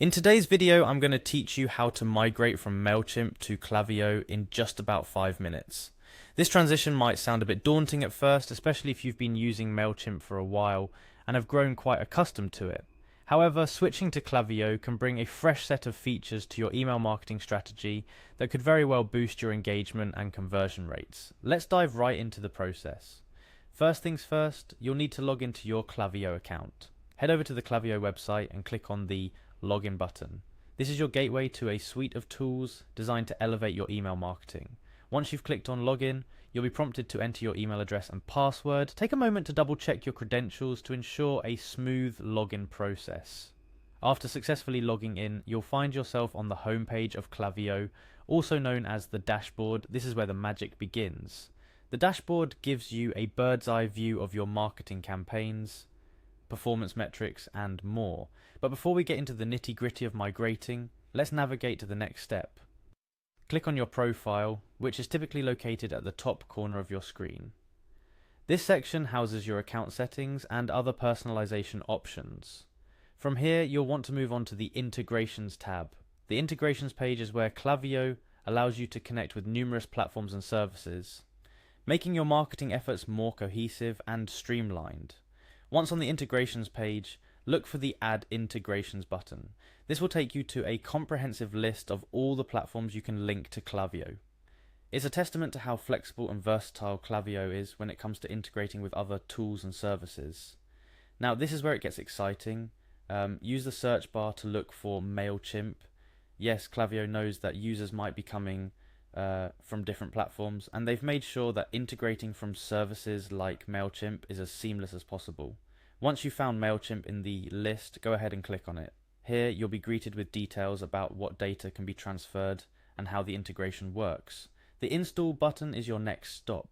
In today's video, I'm going to teach you how to migrate from MailChimp to Klaviyo in just about 5 minutes. This transition might sound a bit daunting at first, especially if you've been using MailChimp for a while and have grown quite accustomed to it. However, switching to Klaviyo can bring a fresh set of features to your email marketing strategy that could very well boost your engagement and conversion rates. Let's dive right into the process. First things first, you'll need to log into your Klaviyo account. Head over to the Klaviyo website and click on the Login button. This is your gateway to a suite of tools designed to elevate your email marketing. Once you've clicked on Login, you'll be prompted to enter your email address and password. Take a moment to double check your credentials to ensure a smooth login process. After successfully logging in, you'll find yourself on the home page of Klaviyo, also known as the dashboard. This is where the magic begins. The dashboard gives you a bird's eye view of your marketing campaigns, performance metrics, and more. But before we get into the nitty-gritty of migrating, let's navigate to the next step. Click on your profile, which is typically located at the top corner of your screen. This section houses your account settings and other personalization options. From here, you'll want to move on to the Integrations tab. The Integrations page is where Klaviyo allows you to connect with numerous platforms and services, making your marketing efforts more cohesive and streamlined. Once on the Integrations page, look for the Add Integrations button. This will take you to a comprehensive list of all the platforms you can link to Klaviyo. It's a testament to how flexible and versatile Klaviyo is when it comes to integrating with other tools and services. Now, this is where it gets exciting. Use the search bar to look for MailChimp. Yes, Klaviyo knows that users might be coming from different platforms, and they've made sure that integrating from services like MailChimp is as seamless as possible. Once you've found MailChimp in the list, go ahead and click on it. Here you'll be greeted with details about what data can be transferred and how the integration works. The Install button is your next stop.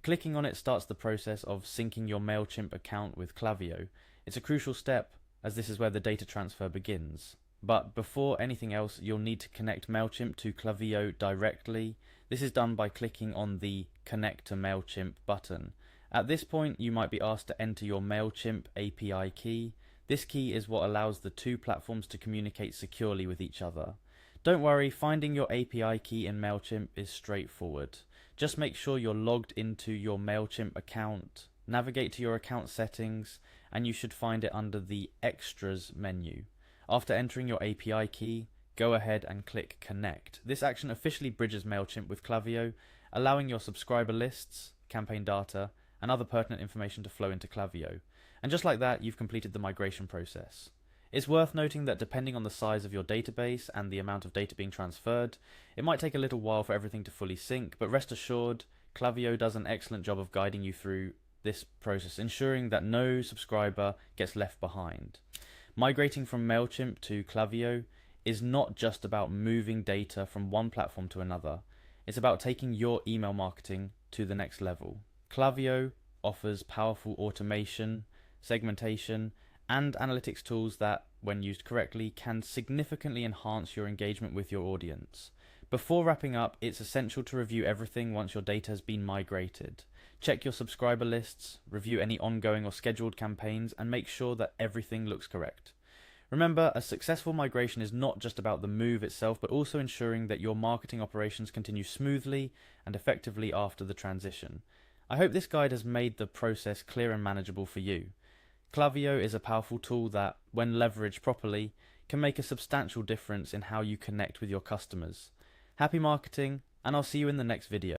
Clicking on it starts the process of syncing your MailChimp account with Klaviyo. It's a crucial step, as this is where the data transfer begins. But before anything else, you'll need to connect MailChimp to Klaviyo directly. This is done by clicking on the Connect to MailChimp button. At this point, you might be asked to enter your MailChimp API key. This key is what allows the two platforms to communicate securely with each other. Don't worry, finding your API key in MailChimp is straightforward. Just make sure you're logged into your MailChimp account, navigate to your account settings, and you should find it under the Extras menu. After entering your API key, go ahead and click Connect. This action officially bridges MailChimp with Klaviyo, allowing your subscriber lists, campaign data, and other pertinent information to flow into Klaviyo. And just like that, you've completed the migration process. It's worth noting that depending on the size of your database and the amount of data being transferred, it might take a little while for everything to fully sync, but rest assured, Klaviyo does an excellent job of guiding you through this process, ensuring that no subscriber gets left behind. Migrating from MailChimp to Klaviyo is not just about moving data from one platform to another. It's about taking your email marketing to the next level. Klaviyo offers powerful automation, segmentation, and analytics tools that, when used correctly, can significantly enhance your engagement with your audience. Before wrapping up, it's essential to review everything once your data has been migrated. Check your subscriber lists, review any ongoing or scheduled campaigns, and make sure that everything looks correct. Remember, a successful migration is not just about the move itself, but also ensuring that your marketing operations continue smoothly and effectively after the transition. I hope this guide has made the process clear and manageable for you. Klaviyo is a powerful tool that, when leveraged properly, can make a substantial difference in how you connect with your customers. Happy marketing, and I'll see you in the next video.